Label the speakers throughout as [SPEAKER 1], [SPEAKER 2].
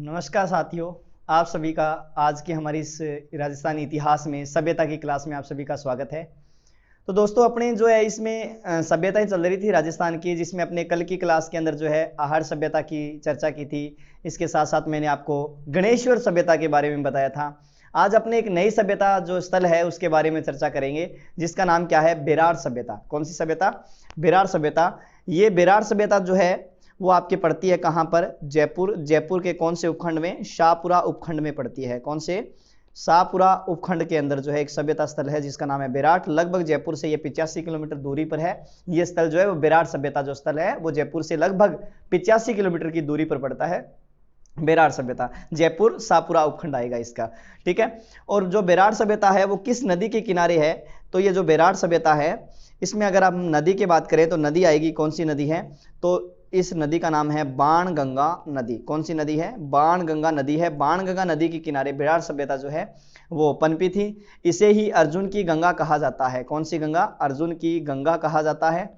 [SPEAKER 1] नमस्कार साथियों, आप सभी का आज की हमारी इस राजस्थानी इतिहास में सभ्यता की क्लास में आप सभी का स्वागत है। तो दोस्तों अपने जो है इसमें सभ्यताएं चल रही थी राजस्थान की, जिसमें अपने कल की क्लास के अंदर जो है आहड़ सभ्यता की चर्चा की थी। इसके साथ साथ मैंने आपको गणेश्वर सभ्यता के बारे में बताया था। आज अपने एक नई सभ्यता जो स्थल है उसके बारे में चर्चा करेंगे, जिसका नाम क्या है? बेरार सभ्यता। कौन सी सभ्यता? बेरार सभ्यता। ये बेरार सभ्यता जो है वो आपके पड़ती है कहां पर? जयपुर। जयपुर के कौन से उपखंड में? शाहपुरा उपखंड में पड़ती है। कौन से? शाहपुरा उपखंड के अंदर जो है एक सभ्यता स्थल है जिसका नाम है बेराट। लगभग जयपुर से ये 85 किलोमीटर दूरी पर है। ये स्थल जो है वो बेराट सभ्यता जो स्थल है वो जयपुर से लगभग 85 किलोमीटर की दूरी पर पड़ता है। बेरार सभ्यता, जयपुर शाहपुरा उपखंड आएगा इसका, ठीक है। और जो बेरार सभ्यता है वो किस नदी के किनारे है? तो ये जो बेरार सभ्यता है इसमें अगर आप नदी की बात करें तो नदी आएगी, कौन सी नदी है? तो इस नदी का नाम है बाणगंगा नदी। कौन सी नदी है? बाणगंगा नदी है। बाणगंगा नदी के किनारे बेरार सभ्यता जो है वो पनपी थी। इसे ही अर्जुन की गंगा कहा जाता है। कौन सी गंगा? अर्जुन की गंगा कहा जाता है।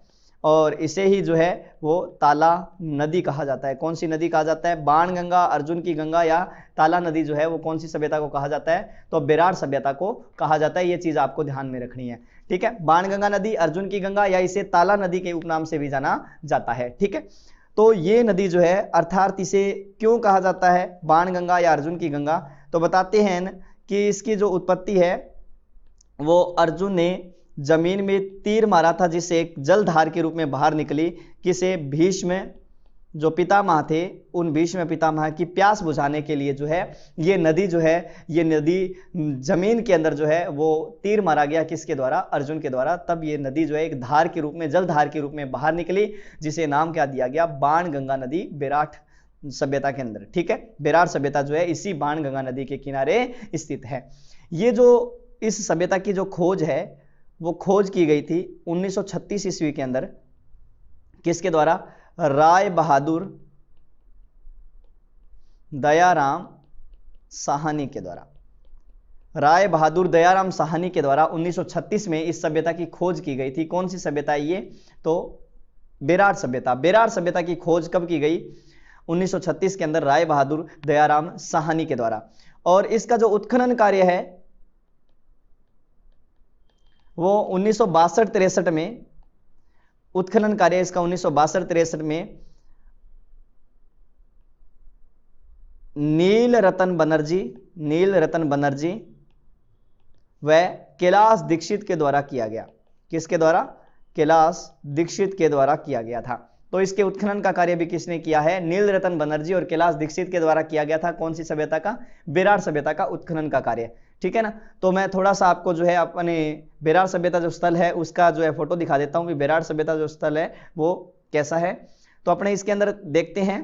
[SPEAKER 1] और इसे ही जो है वो ताला नदी कहा जाता है। कौन सी नदी कहा जाता है? बाणगंगा, अर्जुन की गंगा या ताला नदी जो है वो कौन सी सभ्यता को कहा जाता है? तो बेरार सभ्यता को कहा जाता है। ये चीज आपको ध्यान में रखनी है, ठीक है। बाणगंगा नदी, अर्जुन की गंगा या इसे ताला नदी के उपनाम से भी जाना जाता है, ठीक है। तो ये नदी जो है अर्थात इसे क्यों कहा जाता है बाणगंगा या अर्जुन की गंगा? तो बताते हैं कि इसकी जो उत्पत्ति है वो अर्जुन ने जमीन में तीर मारा था जिससे एक जलधार के रूप में बाहर निकली। किसे? भीष्म जो पितामह थे, उन भीष्म पितामह की प्यास बुझाने के लिए जो है ये नदी जो है, ये नदी जमीन के अंदर जो है वो तीर मारा गया। किसके द्वारा? अर्जुन के द्वारा। तब ये नदी जो है एक धार के रूप में, जलधार के रूप में बाहर निकली, जिसे नाम क्या दिया गया? बाणगंगा नदी, बेराट सभ्यता के अंदर, ठीक है। बेरार सभ्यता जो है इसी बाणगंगा नदी के किनारे स्थित है। ये जो इस सभ्यता की जो खोज है वो खोज की गई थी 1936 ईस्वी के अंदर। किसके द्वारा? राय बहादुर दयाराम साहनी के द्वारा। राय बहादुर दयाराम साहनी के द्वारा 1936 में इस सभ्यता की खोज की गई थी। कौन सी सभ्यता है ये? तो बेरार सभ्यता। बेरार सभ्यता की खोज कब की गई? 1936 के अंदर राय बहादुर दयाराम साहनी के द्वारा। और इसका जो उत्खनन कार्य है वो 1962-63 में, उत्खनन कार्य इसका 1962-63 में नील रतन बनर्जी व कैलाश दीक्षित के द्वारा किया गया। किसके द्वारा? कैलाश दीक्षित के द्वारा किया गया था। तो इसके उत्खनन का कार्य भी किसने किया है? नील रतन बनर्जी और कैलाश दीक्षित के द्वारा किया गया था। कौन सी सभ्यता का? बेरार सभ्यता का उत्खनन का कार्य, ठीक है ना। तो मैं थोड़ा सा आपको जो है अपने बेरार सभ्यता जो स्थल है उसका जो है फोटो दिखा देता हूं कि बेरार सभ्यता जो स्थल है वो कैसा है। तो अपने इसके अंदर देखते हैं।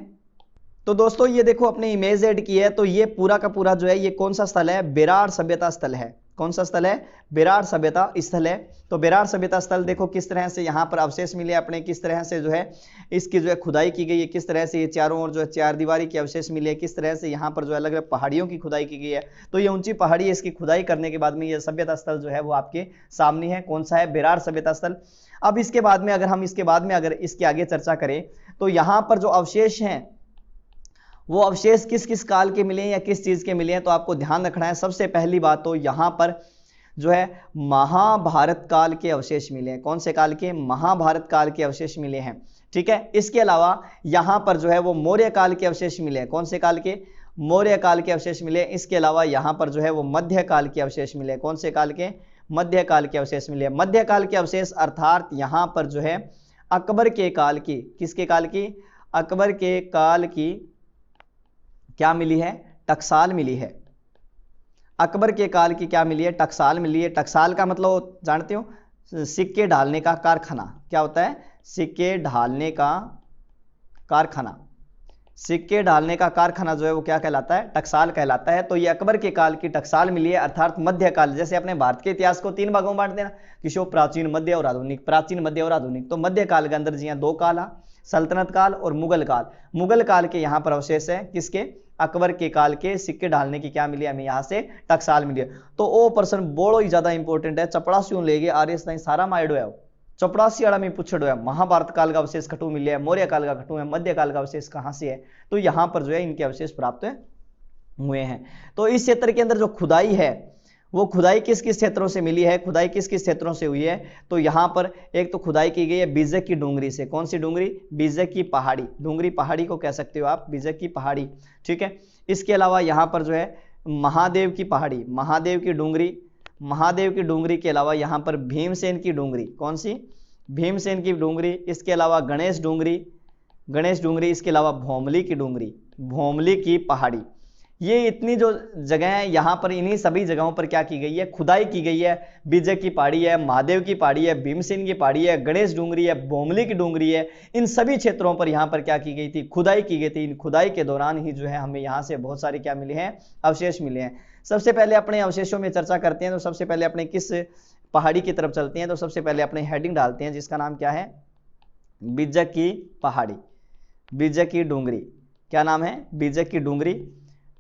[SPEAKER 1] तो दोस्तों ये देखो अपने इमेज ऐड की है, तो ये पूरा का पूरा जो है ये कौन सा स्थल है? बेरार सभ्यता स्थल है। कौन सा स्थल है? बेरार सभ्यता स्थल है। तो बेरार सभ्यता स्थल देखो किस तरह से यहाँ पर अवशेष मिले अपने, किस तरह से जो है इसकी जो है खुदाई की गई है, किस तरह से ये चारों ओर जो है चार दीवारी के अवशेष मिले, किस तरह से यहाँ पर जो अलग अलग पहाड़ियों की खुदाई की गई है। तो ये ऊंची पहाड़ी है, इसकी खुदाई करने के बाद में ये सभ्यता स्थल जो है वो आपके सामने है। कौन सा है? बेरार सभ्यता स्थल। अब इसके बाद में अगर इसके आगे चर्चा करें तो यहाँ पर जो अवशेष हैं वो अवशेष किस किस काल के मिले हैं या किस चीज के मिले हैं, तो आपको ध्यान रखना है। सबसे पहली बात तो यहाँ पर जो है महाभारत काल के अवशेष मिले हैं। कौन से काल के? महाभारत काल के अवशेष मिले हैं, ठीक है। इसके अलावा यहाँ पर जो है वो मौर्य काल के अवशेष मिले हैं। कौन से काल के? मौर्य काल के अवशेष मिले। इसके अलावा यहाँ पर जो है वो मध्य काल के अवशेष मिले। कौन से काल के? मध्य काल के अवशेष मिले। मध्य काल के अवशेष अर्थात यहाँ पर जो है अकबर के काल की, किसके काल की? अकबर के काल की क्या मिली है? टकसाल मिली है। अकबर के काल की क्या मिली है? टकसाल मिली है। टकसाल का मतलब जानते हो? सिक्के ढालने का कारखाना। क्या होता है? सिक्के ढालने का कारखाना। सिक्के ढालने का कारखाना जो है वो क्या कहलाता है? टकसाल कहलाता है। तो ये अकबर के काल की टकसाल मिली है अर्थात मध्यकाल। जैसे अपने भारत के इतिहास को 3 भागों में बांट देना, किशो प्राचीन, मध्य और आधुनिक। प्राचीन, मध्य और आधुनिक। तो मध्यकाल के अंदर जी हाँ 2 काल, सल्तनत काल और मुगल काल। मुगल काल के यहाँ पर अवशेष है किसके? अकबर के काल के सिक्के ढालने की क्या मिली हमें? यहाँ से टकसाल मिली है। तो ओ पर्सन बोलो ही ज्यादा इंपॉर्टेंट है। चपड़ासियों लेगे आर्यस नहीं सारा माइडो है। चपड़ासी वाला में पूछो है महाभारत काल का अवशेष कटु मिले है, मौर्य काल का कटु है, मध्य काल का अवशेष कहां से है? तो यहाँ पर जो है इनके अवशेष प्राप्त हुए हैं। तो इस क्षेत्र के अंदर जो खुदाई है वो खुदाई किस किस क्षेत्रों से मिली है, खुदाई किस किस क्षेत्रों से हुई है, तो यहाँ पर एक तो खुदाई की गई है बीजक की डूंगरी से। कौन सी डूंगरी? बीजक की पहाड़ी, डूंगरी पहाड़ी को कह सकते हो आप, बीजक की पहाड़ी, ठीक है। इसके अलावा यहाँ पर जो है महादेव की पहाड़ी, महादेव की डूंगरी, महादेव की डूंगरी के अलावा यहाँ पर भीमसेन की डूंगरी, कौन सी? भीमसेन की डूंगरी। इसके अलावा गणेश डूंगरी, गणेश डूंगरी। इसके अलावा भोमली की डूंगरी, भोमली की पहाड़ी। ये इतनी जो जगह है यहाँ पर, इन्हीं सभी जगहों पर क्या की गई है? खुदाई की गई है। बीजक की पहाड़ी है, महादेव की पहाड़ी है, भीमसेन की पहाड़ी है, गणेश डूंगरी है, भोमली की डूंगरी है। इन सभी क्षेत्रों पर यहाँ पर क्या की गई थी? खुदाई की गई थी। इन खुदाई के दौरान ही जो है हमें यहाँ से बहुत सारे क्या मिले हैं? अवशेष मिले हैं। सबसे पहले अपने अवशेषों में चर्चा करते हैं। तो सबसे पहले अपने किस पहाड़ी की तरफ चलते हैं? तो सबसे पहले अपने हेडिंग डालते हैं जिसका नाम क्या है? बीजक की पहाड़ी, बीजक की डूंगरी। क्या नाम है? बीजक की डूंगरी।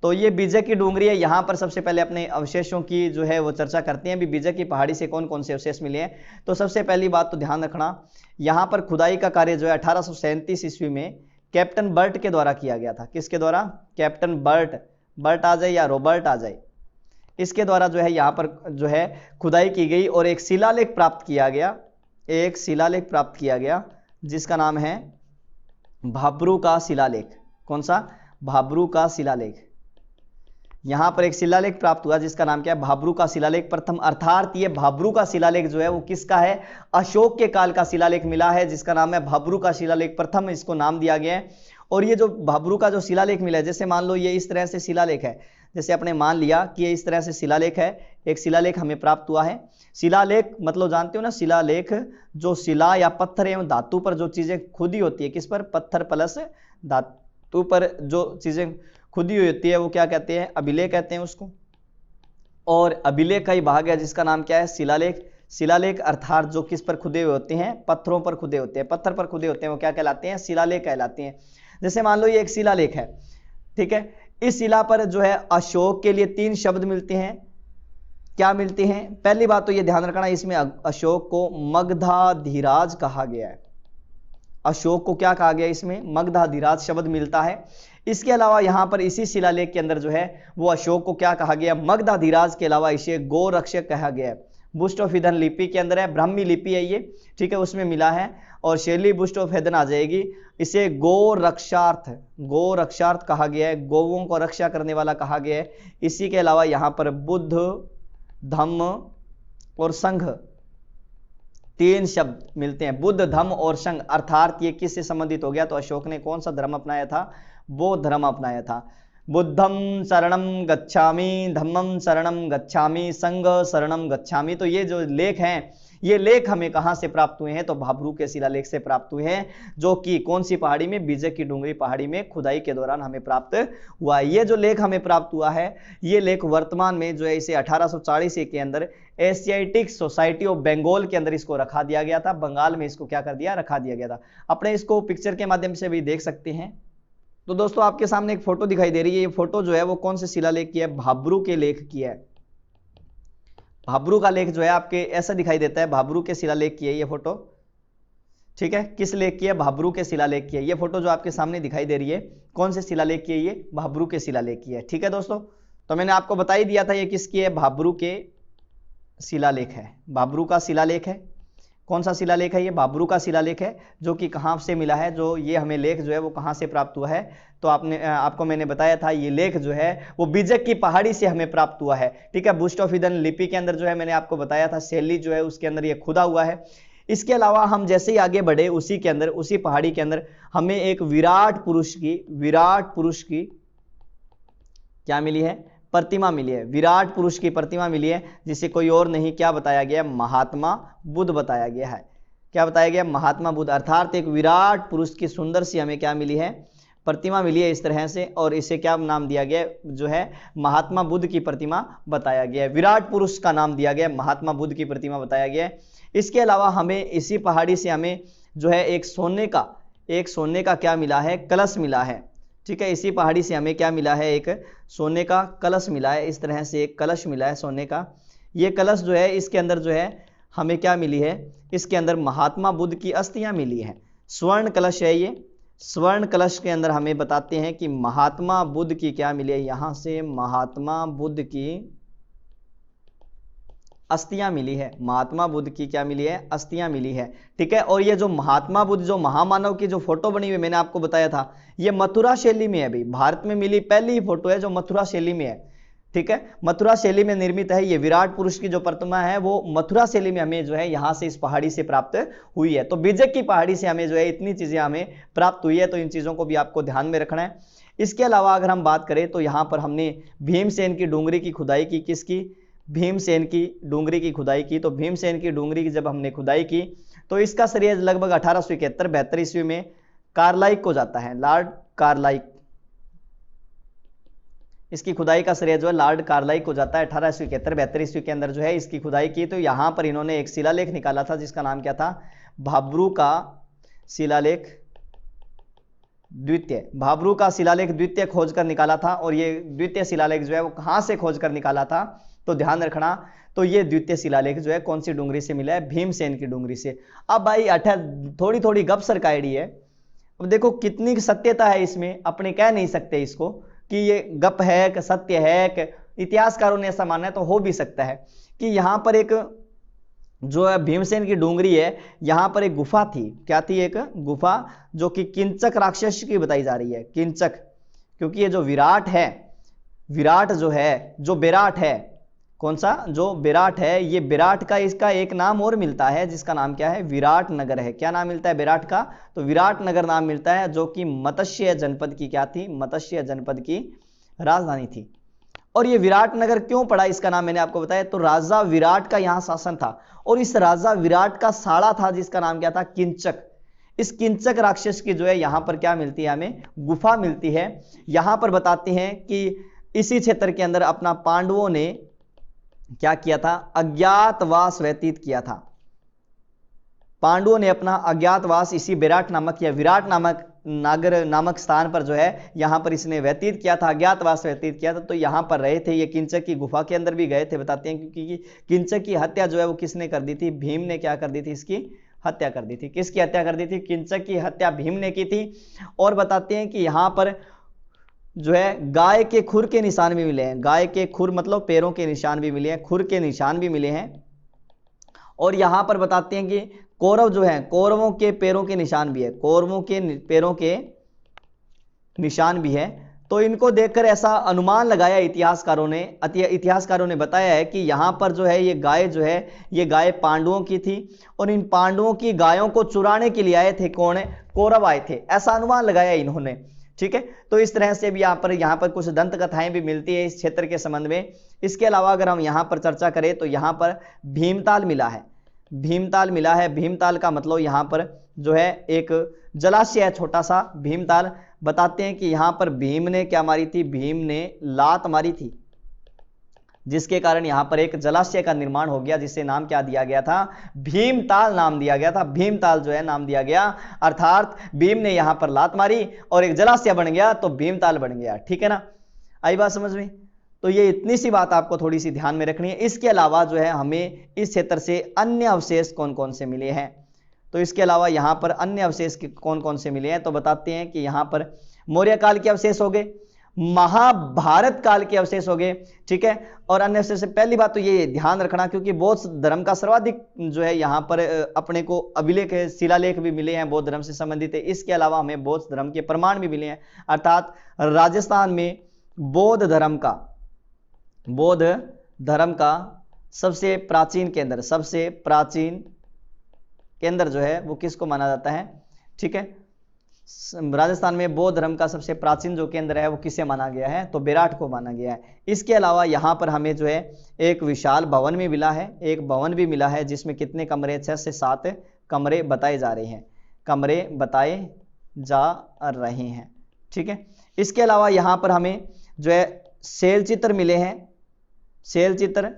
[SPEAKER 1] तो ये बीजक की डूंगरी है। यहाँ पर सबसे पहले अपने अवशेषों की जो है वो चर्चा करते हैं। भी बीजक की पहाड़ी से कौन कौन से अवशेष मिले हैं? तो सबसे पहली बात तो ध्यान रखना, यहाँ पर खुदाई का कार्य जो है 1837 ईस्वी में कैप्टन बर्ट के द्वारा किया गया था। किसके द्वारा? कैप्टन बर्ट, बर्ट आ जाए या रॉबर्ट आ जाए, इसके द्वारा जो है यहाँ पर जो है खुदाई की गई और एक शिलालेख प्राप्त किया गया, एक शिलालेख प्राप्त किया गया जिसका नाम है भाब्रू का शिलालेख। कौन सा? भाब्रू का शिलालेख। यहां पर एक शिलालेख प्राप्त हुआ जिसका नाम क्या है? भाब्रू का शिलालेख प्रथम। अर्थात ये भाब्रू का शिलालेख जो है वो किसका है? अशोक के काल का शिलालेख मिला है जिसका नाम है भाब्रू का शिलालेख प्रथम, इसको नाम दिया गया है। और ये जो भाब्रू का जो शिलालेख मिला है, जैसे मान लो ये इस तरह से शिलालेख है, जैसे अपने मान लिया कि ये इस तरह से शिलालेख है, एक शिलालेख हमें प्राप्त हुआ है। शिलालेख मतलब जानते हो ना, शिलालेख जो शिला या पत्थर एवं धातु पर जो चीजें खुदी होती है, किस पर? पत्थर प्लस धातु पर जो चीजें खुदी हुई होती है वो क्या कहते हैं? अभिलेख कहते हैं उसको। और अभिलेख का ही भाग है जिसका नाम क्या है? शिलालेख। शिलालेख अर्थात जो किस पर खुदे हुए होते हैं? पत्थरों पर खुदे होते हैं, पत्थर पर खुदे होते हैं, वो क्या कहलाते हैं? शिलालेख कहलाते हैं। जैसे मान लो ये एक शिलालेख है, ठीक है। इस शिला पर जो है अशोक के लिए 3 शब्द मिलते हैं। क्या मिलते हैं? पहली बात तो ये ध्यान रखना, इसमें अशोक को मगधाधिराज कहा गया है। अशोक को क्या कहा गया? इसमें मगधाधिराज शब्द मिलता है। इसके अलावा यहां पर इसी शिलालेख के अंदर जो है वो अशोक को क्या कहा गया? मगधाधिराज के अलावा इसे गोरक्षक कहा गया है। बुस्ट ऑफ हिदन लिपि के अंदर है, ब्राह्मी लिपि है ये, ठीक है, उसमें मिला है। और शैली बुस्ट ऑफ हिदन आ जाएगी। इसे गोरक्षार्थ, गोरक्षार्थ कहा गया है, गोवों को रक्षा करने वाला कहा गया है। इसी के अलावा यहां पर बुद्ध, धम्म और संघ 3 शब्द मिलते हैं। बुद्ध, धम्म और संघ, अर्थात ये किससे संबंधित हो गया? तो अशोक ने कौन सा धर्म अपनाया था? बौद्ध धर्म अपनाया था। बुद्धम शरणम गच्छामि, धम्मम शरणम गच्छामि, संघ शरणम गच्छामि। तो ये जो लेख हैं, ये लेख हमें कहां से प्राप्त हुए हैं? तो भाब्रू के शिलालेख से प्राप्त हुए हैं, जो कि कौन सी पहाड़ी में? बीजक की डूंगरी पहाड़ी में खुदाई के दौरान हमें प्राप्त हुआ। ये जो लेख हमें प्राप्त हुआ है, ये लेख वर्तमान में जो है इसे 1840 के अंदर एशियाटिक सोसाइटी ऑफ बंगाल के अंदर इसको रखा दिया गया था। बंगाल में इसको क्या कर दिया? रखा दिया गया था। अपने इसको पिक्चर के माध्यम से भी देख सकते हैं। तो दोस्तों आपके सामने एक फोटो दिखाई दे रही है। ये फोटो जो है वो कौन से शिलालेख की है? भाब्रू के लेख की है। भाब्रू का लेख जो है आपके ऐसा दिखाई देता है, भाब्रू के शिलालेख की है ये फोटो, ठीक है। किस लेख की है? भाब्रू के शिलालेख की है। ये फोटो जो आपके सामने दिखाई दे रही है, कौन से शिलालेख की है? ये भाब्रू के शिलालेख की है, ठीक है दोस्तों। तो मैंने आपको बता ही दिया था ये किसकी है? भाब्रू के शिलालेख है, भाब्रू का शिलालेख है। कौन सा शिलालेख है? ये भाब्रू का शिलालेख है, जो कि कहां से मिला है? जो ये हमें लेख जो है वो कहां से प्राप्त हुआ है? तो आपको मैंने बताया था ये लेख जो है वो बीजक की पहाड़ी से हमें प्राप्त हुआ है, ठीक है। बुस्ट ऑफ हिदन लिपि के अंदर जो है मैंने आपको बताया था, शैली जो है उसके अंदर ये खुदा हुआ है। इसके अलावा हम जैसे ही आगे बढ़े उसी के अंदर, उसी पहाड़ी के अंदर हमें एक विराट पुरुष की क्या मिली है? प्रतिमा मिली है। विराट पुरुष की प्रतिमा मिली है, जिसे कोई और नहीं क्या बताया गया? महात्मा बुद्ध बताया गया है। क्या बताया गया? महात्मा बुद्ध। अर्थात एक विराट पुरुष की सुंदर सी हमें क्या मिली है? प्रतिमा मिली है इस तरह से, और इसे क्या नाम दिया गया? जो है महात्मा बुद्ध की प्रतिमा बताया गया है। विराट पुरुष का नाम दिया गया, महात्मा बुद्ध की प्रतिमा बताया गया है। इसके अलावा हमें इसी पहाड़ी से हमें जो है एक सोने का क्या मिला है? कलश मिला है, ठीक है। इसी पहाड़ी से हमें क्या मिला है? एक सोने का कलश मिला है। इस तरह से एक कलश मिला है सोने का। ये कलश जो है इसके अंदर जो है हमें क्या मिली है? इसके अंदर महात्मा बुद्ध की अस्थियां मिली है। स्वर्ण कलश है ये, स्वर्ण कलश के अंदर हमें बताते हैं कि महात्मा बुद्ध की क्या मिली है, यहां से महात्मा बुद्ध की अस्थियां मिली है। महात्मा बुद्ध की क्या मिली है, अस्थियां मिली है। ठीक है, और ये जो महात्मा बुद्ध जो महामानव की जो फोटो बनी हुई मैंने आपको बताया था, ये मथुरा शैली में है भाई, भारत में मिली पहली फोटो है जो मथुरा शैली में है। ठीक है, मथुरा शैली में निर्मित है। ये विराट पुरुष की जो प्रतिमा है वो मथुरा शैली में हमें जो है यहां से इस पहाड़ी से प्राप्त हुई है। तो बिजक की पहाड़ी से हमें जो है इतनी चीजें हमें प्राप्त हुई है, तो इन चीजों को भी आपको ध्यान में रखना है। इसके अलावा अगर हम बात करें तो यहां पर हमने भीमसेन की डूंगरी की खुदाई की, किसकी, भीमसेन की डूंगरी की खुदाई की। तो भीमसेन की डूंगरी की जब हमने खुदाई की तो इसका श्रेय लगभग 1871-72 ईस्वी में कार्लाइक को जाता है, लॉर्ड कार्लाइक। इसकी खुदाई का श्रेय जो है लॉर्ड कार्लाइक को जाता है। 1871-72 ईस्वी के अंदर जो है इसकी खुदाई की। तो यहां पर इन्होंने एक शिलालेख निकाला था जिसका नाम क्या था, भाब्रू का शिलालेख द्वितीय। भाब्रू का शिलालेख द्वितीय खोजकर निकाला था। और ये द्वितीय शिलालेख जो है वो कहां से खोजकर निकाला था, तो ध्यान रखना, तो ये द्वितीय शिलालेख जो है कौन सी डूंगरी से मिला है, भीमसेन की डूंगरी से। अब भाई थोड़ी थोड़ी गप सरकायड़ी है। अब देखो कितनी सत्यता है इसमें, अपने कह नहीं सकते इसको कि ये गप है कि सत्य है कि, इतिहासकारों ने ऐसा माना है तो हो भी सकता है कि यहां पर एक जो है भीमसेन की डूंगरी है, यहां पर एक गुफा थी। क्या थी, एक गुफा जो कि किंचक राक्षस की बताई जा रही है, किंचक। क्योंकि ये जो विराट है, विराट जो है, जो विराट है, कौन सा, जो विराट है, ये विराट का इसका एक नाम और मिलता है जिसका नाम क्या है, विराट नगर है। क्या नाम मिलता है विराट का, तो विराट नगर नाम मिलता है, जो कि मत्स्य जनपद की क्या थी, मत्स्य जनपद की राजधानी थी। और ये विराट नगर क्यों पड़ा, इसका नाम मैंने आपको बताया, तो राजा विराट का यहां शासन था और इस राजा विराट का साड़ा था जिसका नाम क्या था, किंचक। इस किंचक राक्षस की जो है यहां पर क्या मिलती है, हमें गुफा मिलती है। यहां पर बताते हैं कि इसी क्षेत्र के अंदर अपना पांडवों ने क्या किया था, अज्ञातवास व्यतीत किया था। पांडवों ने अपना अज्ञातवास इसी विराट नामक या विराट नामक नागर नामक स्थान पर जो है यहां पर इसने व्यतीत किया था, अज्ञातवास व्यतीत किया था। तो यहां पर रहे थे, ये किंचक की गुफा के अंदर भी गए थे। बताते हैं क्योंकि किंचक की हत्या जो है वो किसने कर दी थी, भीम ने क्या कर दी थी, इसकी हत्या कर दी थी। किसकी हत्या कर दी थी, किंचक की हत्या भीम ने की थी। और बताते हैं कि यहां पर जो है गाय के खुर के निशान भी मिले हैं, गाय के खुर मतलब पैरों के निशान भी मिले हैं, खुर के निशान भी मिले हैं। और यहां पर बताते हैं कि कौरव जो है, कौरवों के पैरों के निशान भी है, कौरवों के पैरों के निशान भी है। तो इनको देखकर ऐसा अनुमान लगाया इतिहासकारों ने बताया है कि यहां पर जो है ये गाय जो है, ये गाय पांडवों की थी और इन पांडवों की गायों को चुराने के लिए आए थे, कौन है, कौरव आए थे, ऐसा अनुमान लगाया इन्होंने। ठीक है, तो इस तरह से भी यहाँ पर कुछ दंत कथाएं भी मिलती है इस क्षेत्र के संबंध में। इसके अलावा अगर हम यहाँ पर चर्चा करें तो यहाँ पर भीमताल मिला है, भीमताल मिला है। भीमताल का मतलब यहाँ पर जो है एक जलाशय है, छोटा सा भीमताल। बताते हैं कि यहाँ पर भीम ने क्या मारी थी, भीम ने लात मारी थी, जिसके कारण यहां पर एक जलाशय का निर्माण हो गया, जिसे नाम क्या दिया गया था, भीमताल नाम दिया गया था। भीमताल जो है नाम दिया गया, अर्थात भीम ने यहां पर लात मारी और एक जलाशय बन गया तो भीमताल बन गया। ठीक है ना, आई बात समझ में। तो ये इतनी सी बात आपको थोड़ी सी ध्यान में रखनी है। इसके अलावा जो है हमें इस क्षेत्र से अन्य अवशेष कौन कौन से मिले हैं, तो इसके अलावा यहां पर अन्य अवशेष कौन कौन से मिले हैं, तो बताते हैं कि यहां पर मौर्य काल के अवशेष हो गए, महाभारत काल के अवशेष हो गए। ठीक है, और अन्य अवशेष से पहली बात तो ये ध्यान रखना, क्योंकि बौद्ध धर्म का सर्वाधिक जो है यहाँ पर अपने को अभिलेख शिलालेख भी मिले हैं बौद्ध धर्म से संबंधित है। इसके अलावा हमें बौद्ध धर्म के प्रमाण भी मिले हैं, अर्थात राजस्थान में बौद्ध धर्म का सबसे प्राचीन केंद्र जो है वो किसको माना जाता है। ठीक है, राजस्थान में बौद्ध धर्म का सबसे प्राचीन जो केंद्र है वो किसे माना गया है, तो विराट को माना गया है। इसके अलावा यहाँ पर हमें जो है एक विशाल भवन भी मिला है, एक भवन भी मिला है जिसमें कितने कमरे, 6 से 7 कमरे बताए जा रहे हैं, कमरे बताए जा रहे हैं। ठीक है, इसके अलावा यहाँ पर हमें जो है शैल चित्र मिले हैं, शैल चित्र।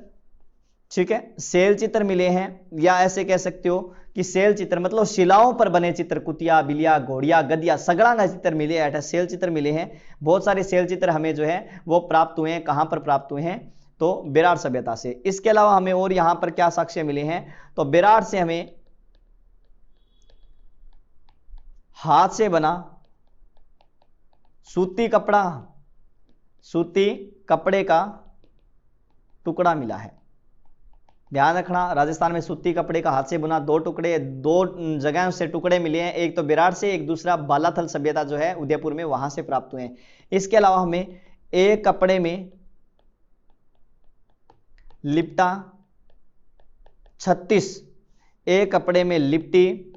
[SPEAKER 1] ठीक है, शैल चित्र मिले हैं, या ऐसे कह सकते हो कि शैल चित्र मतलब शिलाओं पर बने चित्र, कुतिया, बिलिया, घोड़िया, गदिया, सगड़ा चित्र मिले हैं, शैल चित्र मिले हैं। बहुत सारे शैल चित्र हमें जो है वो प्राप्त हुए हैं, कहां पर प्राप्त हुए हैं, तो विराट सभ्यता से। इसके अलावा हमें और यहां पर क्या साक्ष्य मिले हैं, तो विराट से हमें हाथ से बना सूती कपड़े का टुकड़ा मिला है। ध्यान रखना, राजस्थान में सूती कपड़े का हाथ से बुना दो जगहों से टुकड़े मिले हैं, एक तो बेराट से, एक दूसरा बालाथल सभ्यता जो है उदयपुर में, वहां से प्राप्त हुए हैं। इसके अलावा हमें एक कपड़े में लिपटा 36, एक कपड़े में लिपटी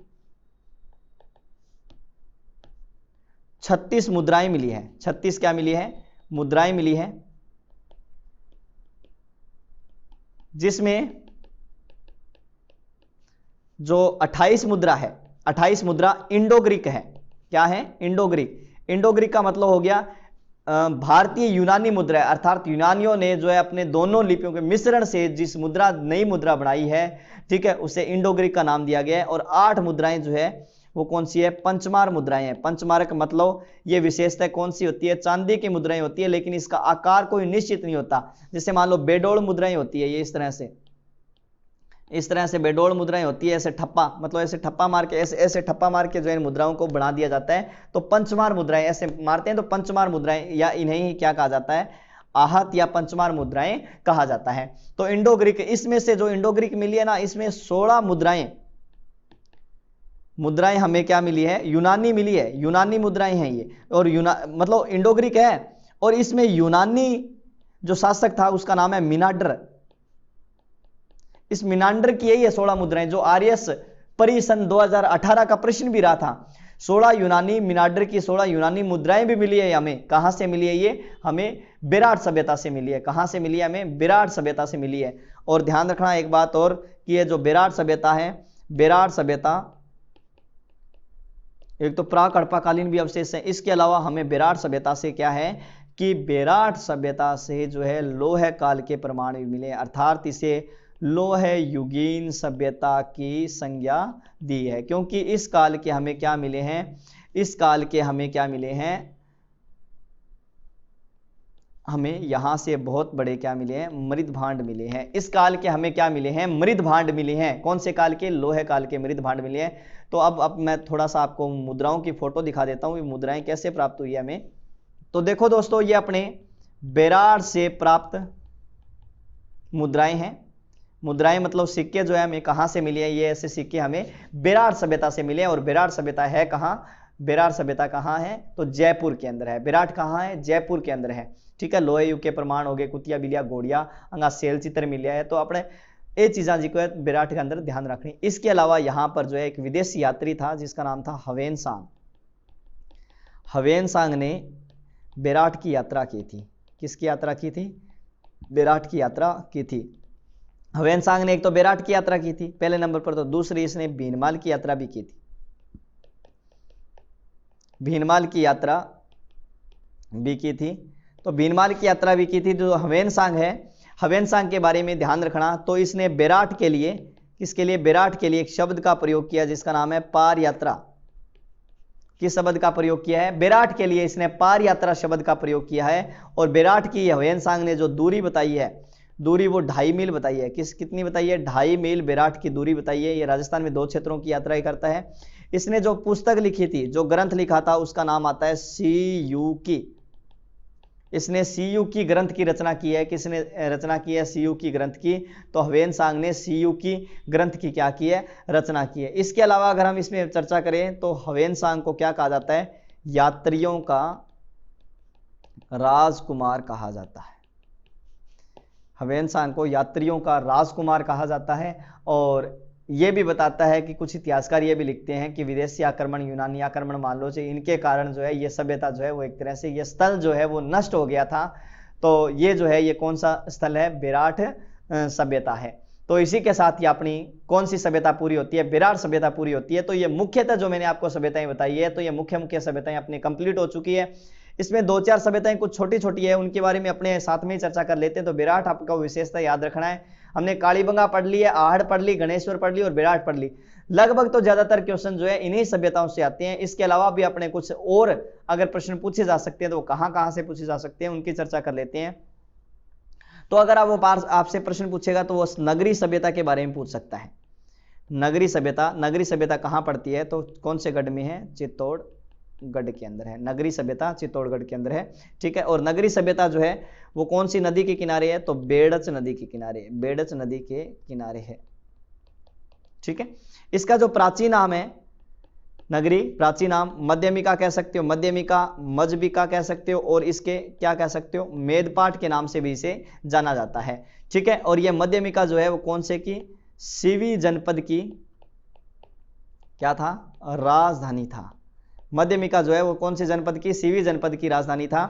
[SPEAKER 1] 36 मुद्राएं मिली है। 36 क्या मिली है? मुद्राएं मिली है, जिसमें जो 28 मुद्रा है, 28 मुद्रा इंडो ग्रीक है। क्या है? Indo Greek. इंडो ग्रीक का मतलब हो गया भारतीय यूनानी मुद्रा है, अर्थात यूनानियों ने जो है अपने दोनों लिपियों के मिश्रण से जिस नई मुद्रा बनाई है, ठीक है, उसे इंडो ग्रीक का नाम दिया गया है। और 8 मुद्राएं जो है वो कौन सी है? पंचमार मुद्राएं हैं। पंचमार का मतलब ये विशेषता कौन सी होती है? चांदी की मुद्राएं होती है, लेकिन इसका आकार कोई निश्चित नहीं होता। जैसे मान लो बेडोल मुद्राएं होती है, ये इस तरह से बेडोल मुद्राएं होती है, ऐसे ठप्पा, मतलब ऐसे ठप्पा मार के, ऐसे ठप्पा मार के जो है मुद्राओं को बना दिया जाता है, तो पंचमार मुद्राएं ऐसे मारते हैं, तो पंचमार मुद्राएं, या इन्हें ही क्या कहा जाता है? आहत या पंचमार मुद्राएं कहा जाता है। तो इंडो ग्रीक, इसमें से जो इंडो ग्रीक मिली है ना, इसमें 16 मुद्राएं हमें क्या मिली है? यूनानी मिली है, यूनानी मुद्राएं हैं ये। और मतलब इंडो ग्रीक है, और इसमें यूनानी जो शासक था उसका नाम है मिनांडर। इस मिनांडर की यही है 16 मुद्राएं, जो आर्यस परी सन 2018 का प्रश्न भी रहा था। 16 यूनानी, मिनांडर की 16 यूनानी मुद्राएं भी मिली है हमें। कहां से मिली है ये? हमें बेराट सभ्यता से मिली है। कहां से मिली है? हमें बेराट सभ्यता से मिली है। और ध्यान रखना एक बात और, कि ये जो बेराट सभ्यता है, बेराट सभ्यता एक तो प्राक हड़प्पाकालीन भी अवशेष है, इसके अलावा हमें बेराट सभ्यता से क्या है कि बेराट सभ्यता से जो है लोह काल के प्रमाण भी मिले, अर्थात इसे लोह युगीन सभ्यता की संज्ञा दी है। क्योंकि इस काल के हमें क्या मिले हैं? इस काल के हमें क्या मिले हैं? हमें यहां से बहुत बड़े क्या मिले हैं? मृद भांड मिले हैं। इस काल के हमें क्या मिले हैं? मृद भांड मिले हैं। कौन से काल के? लोह काल के मृद भांड मिले हैं। तो अब मैं थोड़ा सा आपको मुद्राओं की फोटो दिखा देता हूं, ये मुद्राएं कैसे प्राप्त हुई है हमें। तो देखो दोस्तों, ये अपने बेराट से प्राप्त मुद्राएं हैं। मुद्राएं मतलब सिक्के जो है हमें कहां से मिले हैं? ये ऐसे सिक्के हमें बेराट सभ्यता से मिले हैं। और बेराट सभ्यता है कहां? बेराट सभ्यता कहां है? तो जयपुर के अंदर है। बेराट कहां है? जयपुर के अंदर है, ठीक है। लोहे युग के प्रमाण हो गए, कुतिया बिलिया घोड़िया अंगा सेल चित्र मिले है। तो अपने ये चीज़ा जी को बेराट के अंदर ध्यान रखनी। इसके अलावा यहाँ पर जो है एक विदेशी यात्री था जिसका नाम था हवेनसांग। हवेनसांग ने बेराट की यात्रा की थी। किसकी यात्रा की थी? बेराट की यात्रा की थी। हवेनसांग ने एक तो बेराट की यात्रा की थी पहले नंबर पर, तो दूसरी इसने भीनमाल की यात्रा भी की थी। भीनमाल की यात्रा भी की थी। तो भीनमाल की यात्रा भी की थी। जो हवेनसांग है, हवेनसांग के बारे में ध्यान रखना, तो इसने बेराट के लिए, किसके लिए? बेराट के लिए एक शब्द का प्रयोग किया जिसका नाम है पार यात्रा। किस शब्द का प्रयोग किया है? बेराट के लिए इसने पार यात्रा शब्द का प्रयोग किया है। और बेराट की हवेनसांग ने जो दूरी बताई है, दूरी वो 2.5 मील बताई है। कितनी बताई है? 2.5 मील बेराट की दूरी बताई है। ये राजस्थान में 2 क्षेत्रों की यात्रा करता है। इसने जो पुस्तक लिखी थी, जो ग्रंथ लिखा था, उसका नाम आता है सीयू की। इसने सीयू की ग्रंथ की रचना की है। किसने रचना की है? सीयू की ग्रंथ की। तो हवेनसांग ने सीयू की ग्रंथ की क्या की है? रचना की है। इसके अलावा अगर हम इसमें चर्चा करें तो हवेनसांग को क्या कहा जाता है? यात्रियों का राजकुमार कहा जाता है। हवेनसांग को यात्रियों का राजकुमार कहा जाता है। और ये भी बताता है कि कुछ इतिहासकार ये भी लिखते हैं कि विदेशी आक्रमण, यूनानी आक्रमण मान लो, इनके कारण जो है ये सभ्यता जो है वो एक तरह से ये स्थल जो है वो नष्ट हो गया था। तो ये जो है ये कौन सा स्थल है? बेराट सभ्यता है। तो इसी के साथ ये अपनी कौन सी सभ्यता पूरी होती है? बेराट सभ्यता पूरी होती है। तो ये मुख्यतः जो मैंने आपको सभ्यताएं बताई है, तो ये मुख्य सभ्यताएं अपनी कंप्लीट हो चुकी है। इसमें 2-4 सभ्यताएं कुछ छोटी छोटी है, उनके बारे में अपने साथ में ही चर्चा कर लेते हैं। तो बेराट आपका विशेषता याद रखना है। हमने कालीबंगा पढ़ ली है, आहड़ पढ़ ली, गणेश्वर पढ़ ली और बेराट पढ़ ली। लगभग तो ज्यादातर क्वेश्चन जो है इन्हीं सभ्यताओं से आते हैं। इसके अलावा भी अपने कुछ और अगर प्रश्न पूछे जा सकते हैं तो वो कहां से पूछे जा सकते हैं, उनकी चर्चा कर लेते हैं। तो अगर आप आपसे प्रश्न पूछेगा तो वो नगरी सभ्यता के बारे में पूछ सकता है। नगरी सभ्यता कहां पड़ती है? तो कौन से गढ़ में है? चित्तौड़ चित्तौड़गढ़ के अंदर है। नगरी सभ्यता चित्तौड़गढ़ के अंदर है, ठीक है। और नगरी सभ्यता जो है वो कौन सी नदी के किनारे है, तो बेड़च नदी के किनारे, बेड़च नदी के किनारे है, ठीक है। इसका जो प्राचीन नाम है नगरी, प्राचीन नाम मध्यमिका कह सकते हो, मध्यमिका, मजबिका कह सकते हो, और इसके क्या कह सकते हो, मेदपाट के नाम से भी इसे जाना जाता है, ठीक है। और यह मध्यमिका जो है वो कौन से की, सीवी जनपद की क्या था, राजधानी था। मध्यमिका जो है वो कौन से जनपद की, सीवी जनपद की राजधानी था,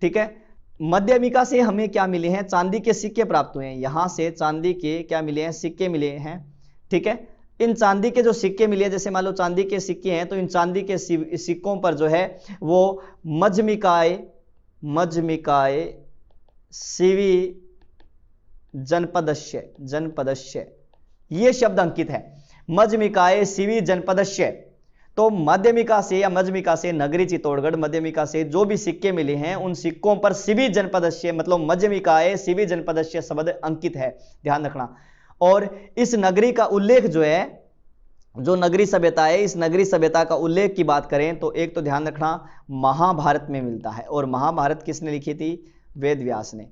[SPEAKER 1] ठीक है। मध्यमिका से हमें क्या मिले हैं, चांदी के सिक्के प्राप्त हुए हैं, यहां से चांदी के क्या मिले हैं, सिक्के मिले हैं, ठीक है। इन चांदी के जो सिक्के मिले, जैसे मान लो चांदी के सिक्के हैं, तो इन चांदी के सिक्कों पर जो है वो मजमिकाए, मजमिकाए सीवी जनपदस्य, जनपदस्य ये शब्द अंकित है, मजमिकाए सीवी जनपदस्य। तो मध्यमिका से या मजमिका से नगरी चित्तौड़गढ़, मध्यमिका से जो भी सिक्के मिले हैं उन सिक्कों पर सीवी जनपदस्य मतलब मध्यमिकाए सीवी जनपदस्य शब्द अंकित है, ध्यान रखना। और इस नगरी का उल्लेख जो है, जो नगरी सभ्यता है, इस नगरी सभ्यता का उल्लेख की बात करें तो एक तो ध्यान रखना महाभारत में मिलता है, और महाभारत किसने लिखी थी, वेद व्यास ने।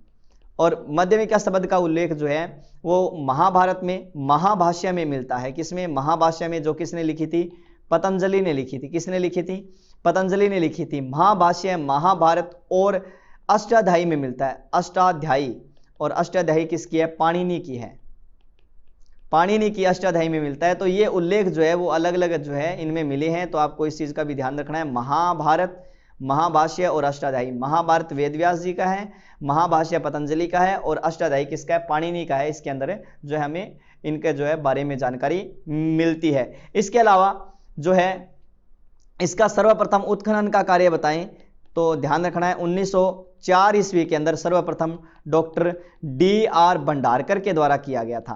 [SPEAKER 1] और मध्यमिका शब्द का उल्लेख जो है वो महाभारत में महाभाष्य में मिलता है, किसमें, महाभाष्य में, जो किसने लिखी थी, पतंजलि ने लिखी थी। किसने लिखी थी, पतंजलि ने लिखी थी। महाभाष्य महाभारत और अष्टाध्यायी में मिलता है, अष्टाध्यायी, और अष्टाध्यायी किसकी है, पाणिनि की है, पाणिनि की अष्टाध्यायी में मिलता है। तो ये उल्लेख जो है वो अलग अलग जो है इनमें मिले हैं, तो आपको इस चीज का भी ध्यान रखना है। महाभारत, महाभाष्य और अष्टाध्यायी, महाभारत वेदव्यास जी का है, महाभाष्य पतंजलि का है, और अष्टाध्यायी किसका है, पाणिनि का है। इसके अंदर जो है हमें इनके जो है बारे में जानकारी मिलती है। इसके अलावा जो है इसका सर्वप्रथम उत्खनन का कार्य बताएं तो ध्यान रखना है 1904 ईस्वी के अंदर सर्वप्रथम डॉक्टर D.R. भंडारकर के द्वारा किया गया था।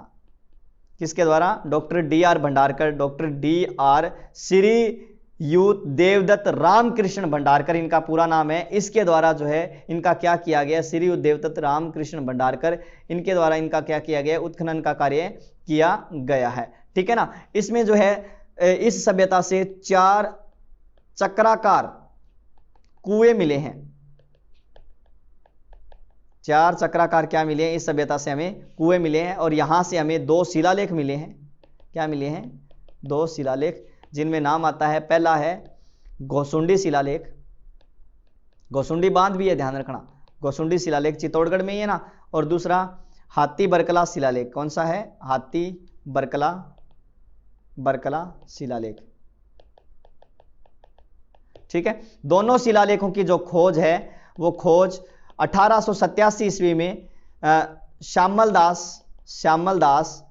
[SPEAKER 1] किसके द्वारा, doctor D.R. Bhandarkar, doctor D.R. Shri यूत देवदत्त रामकृष्ण भंडारकर इनका पूरा नाम है। इसके द्वारा जो है इनका क्या किया गया, श्री यूत देवदत्त रामकृष्ण भंडारकर, इनके द्वारा इनका क्या किया गया, उत्खनन का कार्य किया गया है, ठीक है ना। इसमें जो है इस सभ्यता से 4 चक्राकार कुएं मिले हैं, 4 चक्राकार क्या मिले हैं, इस सभ्यता से हमें कुएं मिले हैं। और यहां से हमें 2 शिलालेख मिले हैं, क्या मिले हैं, 2 शिलालेख, जिनमें नाम आता है, पहला है घोसुंडी शिलालेख, घोसुंडी बांध भी है, ध्यान रखना, घोसुंडी शिलालेख चित्तौड़गढ़ में ही है ना। और दूसरा हाथी बरकला शिलालेख, कौन सा है, हाथी बरकला शिलालेख, ठीक है। दोनों शिलालेखों की जो खोज है वो खोज 1887 ईस्वी में श्यामल दास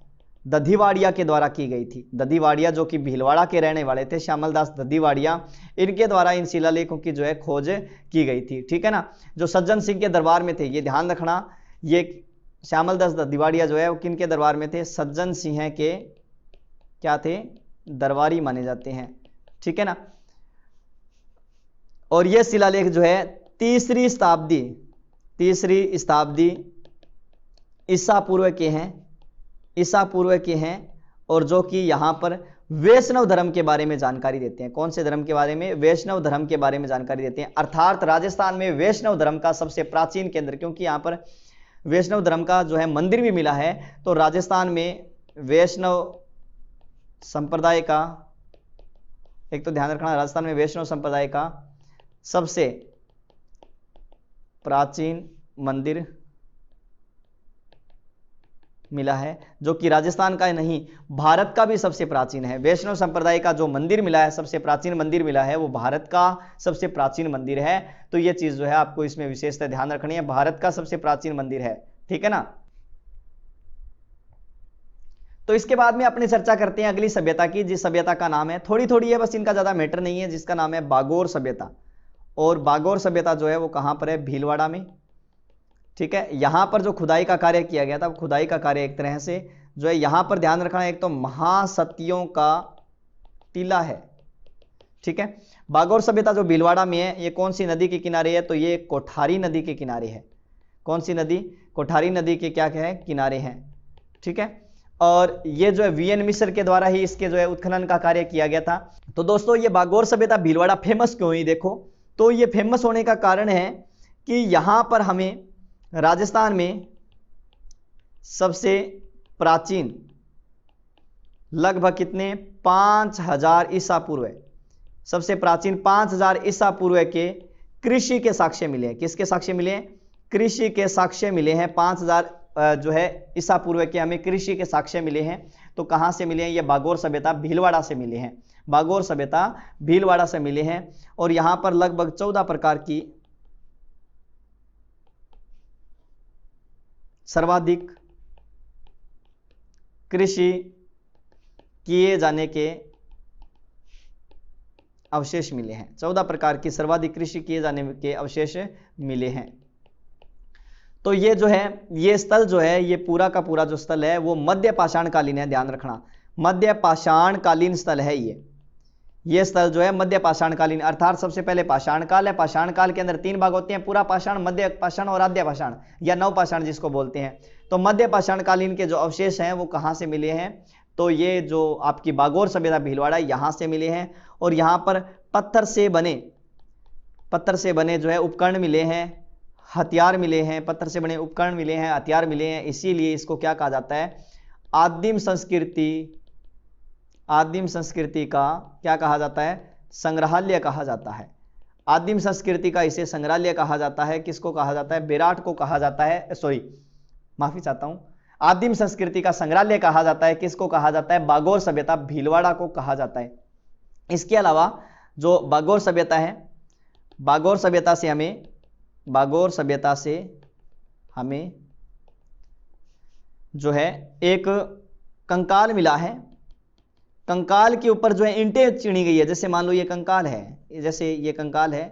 [SPEAKER 1] दधिवाड़िया के द्वारा की गई थी। दधिवाड़िया जो कि भीलवाड़ा के रहने वाले थे, श्यामल दास दधिवाड़िया, इनके द्वारा इन शिलालेखों की जो है खोज की गई थी, ठीक है ना। जो सज्जन सिंह के दरबार में थे, ये ध्यान रखना, ये श्यामल दास दधिवाड़िया जो है वो किनके दरबार में थे, सज्जन सिंह के क्या थे, दरबारी माने जाते हैं, ठीक है ना। और ये शिलालेख जो है तीसरी शताब्दी ईसा पूर्व के हैं, और जो कि यहां पर वैष्णव धर्म के बारे में जानकारी देते हैं। कौन से धर्म के बारे में, वैष्णव धर्म के बारे में जानकारी देते हैं। अर्थात राजस्थान में वैष्णव धर्म का सबसे प्राचीन केंद्र, क्योंकि यहां पर वैष्णव धर्म का जो है मंदिर भी मिला है, तो राजस्थान में वैष्णव संप्रदाय का, एक तो ध्यान रखना, राजस्थान में वैष्णव संप्रदाय का सबसे प्राचीन मंदिर मिला है, जो कि राजस्थान का नहीं भारत का भी सबसे प्राचीन है। वैष्णव संप्रदाय का जो मंदिर मिला है, सबसे प्राचीन मंदिर मिला है, वो भारत का सबसे प्राचीन मंदिर है। तो ये चीज जो है आपको इसमें विशेषता ध्यान रखनी है, भारत का सबसे प्राचीन मंदिर है, ठीक है ना। तो इसके बाद में अपनी चर्चा करते हैं अगली सभ्यता की, जिस सभ्यता का नाम है, थोड़ी थोड़ी है बस, इनका ज्यादा मैटर नहीं है, जिसका नाम है बागोर सभ्यता। और बागोर सभ्यता जो है वो कहां पर है, भीलवाड़ा में, ठीक है। यहां पर जो खुदाई का कार्य किया गया था, खुदाई का कार्य एक तरह से जो है यहां पर ध्यान रखना, एक तो महासतियों का टीला है, ठीक है। बागोर सभ्यता जो भीलवाड़ा में है, ये कौन सी नदी के किनारे है, तो ये कोठारी नदी के किनारे है। कौन सी नदी, कोठारी नदी के क्या है, किनारे हैं, ठीक है। और ये जो है वीएन मिश्र के द्वारा ही इसके जो है उत्खनन का कार्य किया गया था। तो दोस्तों ये बागोर सभ्यता भीलवाड़ा फेमस क्यों हुई, देखो तो ये फेमस होने का कारण है कि यहां पर हमें राजस्थान में सबसे प्राचीन लगभग कितने 5000 ईसा पूर्व, सबसे प्राचीन 5000 ईसा पूर्व के कृषि के साक्ष्य मिले हैं। किसके साक्ष्य मिले हैं? कृषि के साक्ष्य मिले हैं। 5000 जो है ईसा पूर्व के हमें कृषि के साक्ष्य मिले हैं। तो कहां से मिले हैं? ये बागोर सभ्यता भीलवाड़ा से मिले हैं। बागोर सभ्यता भीलवाड़ा से मिले हैं और यहां पर लगभग 14 प्रकार की सर्वाधिक कृषि किए जाने के अवशेष मिले हैं। 14 प्रकार की सर्वाधिक कृषि किए जाने के अवशेष मिले हैं। तो ये जो है ये स्थल जो है ये पूरा का पूरा जो स्थल है वो मध्य पाषाण कालीन है, ध्यान रखना मध्य पाषाण कालीन स्थल है। ये स्थल जो है मध्य पाषाण कालीन, अर्थात सबसे पहले पाषाण काल है। पाषाण काल के अंदर 3 भाग होते हैं, पूरा पाषाण, मध्य पाषाण और आद्य पाषाण या नव पाषाण जिसको बोलते हैं। तो मध्य पाषाण कालीन के जो अवशेष हैं वो कहां से मिले हैं? तो ये जो आपकी बागोर सभ्यता भीलवाड़ा यहां से मिले हैं और यहां पर पत्थर से बने जो है उपकरण मिले हैं, हथियार मिले हैं, पत्थर से बने उपकरण मिले हैं, हथियार मिले हैं। इसीलिए इसको क्या कहा जाता है? आदिम संस्कृति का क्या कहा जाता है? संग्रहालय कहा जाता है। आदिम संस्कृति का इसे संग्रहालय कहा जाता है। किसको कहा जाता है? विराट को कहा जाता है, सॉरी माफी चाहता हूं, आदिम संस्कृति का संग्रहालय कहा जाता है। किसको कहा जाता है? बागोर सभ्यता भीलवाड़ा को कहा जाता है। इसके अलावा जो बागोर सभ्यता है, बागोर सभ्यता से हमें जो है एक कंकाल मिला है। कंकाल के ऊपर जो है ईंटें चिनी गई है। जैसे मान लो ये कंकाल है, जैसे ये कंकाल है,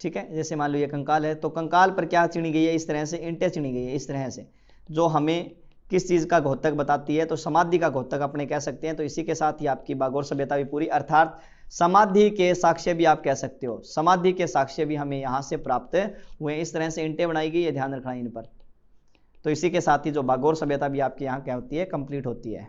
[SPEAKER 1] ठीक है, जैसे मान लो ये कंकाल है, तो कंकाल पर क्या चिनी गई है? इस तरह से ईंटें चिनी गई है, इस तरह से, जो हमें किस चीज का घोतक बताती है? तो समाधि का घोतक अपने कह सकते हैं। तो इसी के साथ ही आपकी बागोर सभ्यता भी पूरी, अर्थात समाधि के साक्ष्य भी आप कह सकते हो। समाधि के साक्ष्य भी हमें यहां से प्राप्त हुए। इस तरह से ईंटें बनाई गई है, ध्यान रखना इन पर। तो इसी के साथ ही जो बागोर सभ्यता भी आपके यहाँ क्या होती है? कंप्लीट होती है।